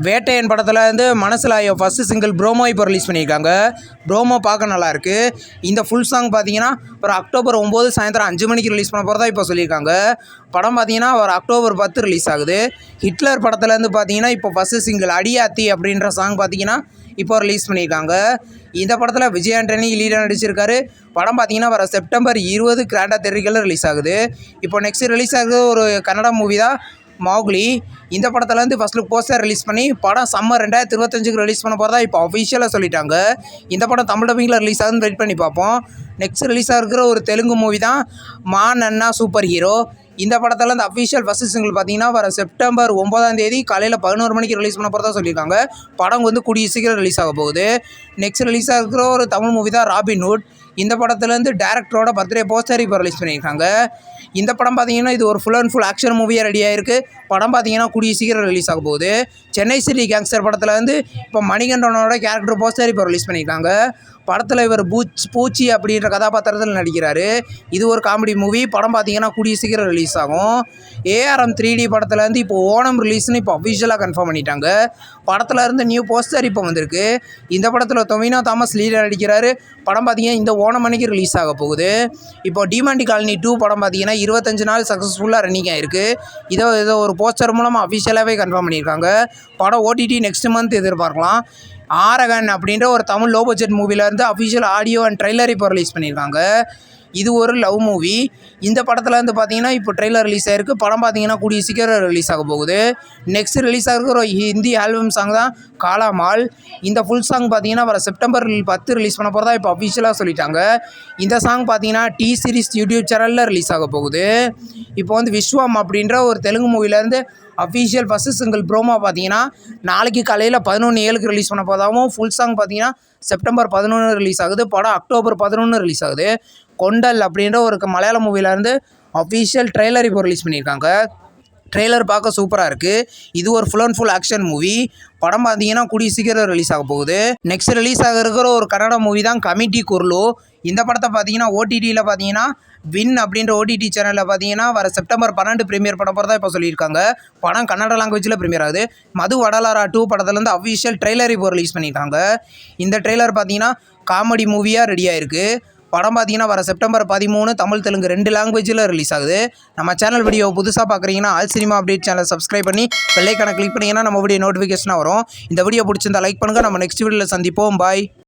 வேட்டையன் படத்தில் வந்து மனசில் ஃபஸ்ட்டு சிங்கிள் ப்ரோமோ இப்போ ரிலீஸ் பண்ணியிருக்காங்க. ப்ரோமோ பார்க்க நல்லாயிருக்கு. இந்த ஃபுல் சாங் பார்த்தீங்கன்னா ஒரு அக்டோபர் 9 சாயந்தரம் 5 மணிக்கு ரிலீஸ் பண்ண போகிறதா இப்போ சொல்லியிருக்காங்க. படம் பார்த்தீங்கன்னா ஒரு அக்டோபர் 10 ரிலீஸ் ஆகுது. ஹிட்லர் படத்துலேருந்து பார்த்தீங்கன்னா இப்போ ஃபஸ்ட்டு சிங்கிள் அடியாத்தி அப்படின்ற சாங் பார்த்தீங்கன்னா இப்போ ரிலீஸ் பண்ணியிருக்காங்க. இந்த படத்தில் விஜய் ஆண்டனி லீடாக நடிச்சிருக்காரு. படம் பார்த்தீங்கன்னா வர செப்டம்பர் 20 கிராண்டாக தியேட்டர்களில் ரிலீஸ் ஆகுது. இப்போ நெக்ஸ்ட் ரிலீஸ் ஆகுது ஒரு கன்னட மூவி தான் மௌக்லி. இந்த படத்துலேருந்து ஃபஸ்ட் லுக் போஸ்டர் ரிலீஸ் பண்ணி படம் சம்மர் 2025க்கு ரிலீஸ் பண்ண போகிறதா இப்போ அஃபிஷியலாக சொல்லிட்டாங்க. இந்த படம் தமிழ் டப்பிங்கில் ரிலீஸ் ஆகுதுன்னு வெயிட் பண்ணி பார்ப்போம். நெக்ஸ்ட் ரிலீஸ் ஆகிற ஒரு தெலுங்கு மூவி தான் மா நன்னா சூப்பர் ஹீரோ. இந்த படத்தில் இந்த அஃபிஷியல் ஃபஸ்ட் சிங்கிள் பார்த்தீங்கன்னா வர செப்டம்பர் 9 காலையில் 11 மணிக்கு ரிலீஸ் பண்ண போகிறதா சொல்லியிருக்காங்க. படம் வந்து கூடிய சீக்கிரம் ரிலீஸ் ஆக போகுது. நெக்ஸ்ட் ரிலீஸ் ஆகிற ஒரு தமிழ் மூவி தான் ராபின்ஹுட். இந்த படத்துலேருந்து டேரக்டரோட பர்த்டே போஸ்டர் இப்போ ரிலீஸ் பண்ணியிருக்காங்க. இந்த படம் பார்த்தீங்கன்னா இது ஒரு ஃபுல் அண்ட் ஃபுல் ஆக்ஷன் மூவியாக ரெடி ஆகிருக்கு. படம் பார்த்தீங்கன்னா கூடிய சீக்கிரம் ரிலீஸ் ஆக போகுது. சென்னை சிட்டி கேங்ஸ்டர் படத்தில் வந்து இப்போ மணிகண்டனோட கேரக்டர் போஸ்டர் இப்போ ரிலீஸ் பண்ணியிருக்காங்க. படத்தில் இவர் பூச்சி அப்படின்ற கதாபாத்திரத்தில் நடிக்கிறாரு. இது ஒரு காமெடி மூவி. படம் பார்த்தீங்கன்னா கூடிய சீக்கிரம் ரிலீஸ் ஆகும். ARM 3D படத்தில் வந்து இப்போ ஓணம் ரிலீஸ்னு இப்போ அஃபிஷியலாக கன்ஃபார்ம் பண்ணிட்டாங்க. படத்தில் இருந்து நியூ போஸ்டர் இப்போ வந்திருக்கு. இந்த படத்தில் டொவினோ தாமஸ் லீடர் நடிக்கிறாரு. படம் பார்த்தீங்கன்னா இந்த ஓணம் அன்னைக்கு ரிலீஸ் ஆக போகுது. இப்போ டிமாண்டி காலனி 2 படம் பார்த்தீங்கன்னா 25 நாள் சக்ஸஸ்ஃபுல்லாக ரன்னிங் ஆகிருக்கு. இதை ஒரு போஸ்டர் மூலமாக அஃபிஷியலாகவே கன்ஃபார்ம் பண்ணியிருக்காங்க. படம் OTT நெக்ஸ்ட் மந்த் எதிர்பார்க்கலாம். ஆரகன் அப்படின்ற ஒரு தமிழ் லோ பட்ஜெட் மூவிலேருந்து அஃபிஷியல் ஆடியோ அண்ட் ட்ரெய்லர் இப்போ ரிலீஸ் பண்ணியிருக்காங்க. இது ஒரு லவ் மூவி. இந்த படத்தில் வந்து பார்த்தீங்கன்னா இப்போ ட்ரெய்லர் ரிலீஸ் ஆகிருக்கு. படம் பார்த்தீங்கன்னா கூடிய சீக்கிரம் ரிலீஸ் ஆக போகுது. நெக்ஸ்ட் ரிலீஸ் ஆகிற ஒரு ஹிந்தி ஆல்பம் சாங் தான் காலாமால். இந்த ஃபுல் சாங் பார்த்தீங்கன்னா வர செப்டம்பர் 10 ரிலீஸ் பண்ண போகிறதா இப்போ அஃபிஷியலாக சொல்லிட்டாங்க. இந்த சாங் பார்த்தீங்கன்னா T Series யூடியூப் சேனலில் ரிலீஸ் ஆக போகுது. இப்போ வந்து விஸ்வம் அப்படின்ற ஒரு தெலுங்கு மூவிலேருந்து அஃபிஷியல் ஃபஸ்ட்டு சிங்கிள் ப்ரோமோ பார்த்தீங்கன்னா நாளைக்கு காலையில் 11:07க்கு ரிலீஸ் பண்ண போதாகவும் ஃபுல் சாங் பார்த்தீங்கன்னா செப்டம்பர் 11 ரிலீஸ் ஆகுது. படம் அக்டோபர் 11 ரிலீஸ் ஆகுது. கொண்டல் அப்படின்ற ஒரு மலையாள மூவிலேருந்து அஃபிஷியல் ட்ரெய்லர் இப்போ ரிலீஸ் பண்ணியிருக்காங்க. ட்ரெய்லர் பார்க்க சூப்பராக இருக்குது. இது ஒரு full and full action movie. படம் பார்த்தீங்கன்னா கூடிய சீக்கிரம் ரிலீஸ் ஆக போகுது. நெக்ஸ்ட் ரிலீஸ் ஆக இருக்கிற ஒரு கன்னட மூவி தான் கமிட்டி குர்லு. இந்த படத்தை பார்த்தீங்கன்னா OTTயில் பார்த்தீங்கன்னா வின் அப்படின்ற OTT சேனலில் பார்த்தீங்கன்னா வர செப்டம்பர் 12 ப்ரீமியர் பண்ண போகிறதா இப்போ சொல்லியிருக்காங்க. படம் கன்னட லாங்குவேஜில் ப்ரீமியர் ஆகுது. மது வடலாரா 2 படத்துலேருந்து அஃபிஷியல் ட்ரெய்லர் இப்போ ரிலீஸ் பண்ணியிருக்காங்க. இந்த ட்ரெய்லர் பார்த்தீங்கன்னா காமெடி மூவியாக ரெடியாக இருக்குது. படம் பார்த்தீங்கன்னா வர செப்டம்பர் 13 தமிழ் தெலுங்கு 2 லாங்குவேஜில் ரிலீஸ் ஆகுது. நம்ம சேனல் வீடியோ புதுசாக பார்க்குறீங்கன்னா all cinema update channel subscribe பண்ணி பெல் ஐகானை கிளிக் பண்ணிங்கன்னா நம்ம வீடியோ நோட்டிஃபிகேஷனாக வரும். இந்த வீடியோ பிடிச்சிருந்தா லைக் பண்ணுங்கள். நம்ம நெக்ஸ்ட் வீடியோவில் சந்திப்போம். பாய்.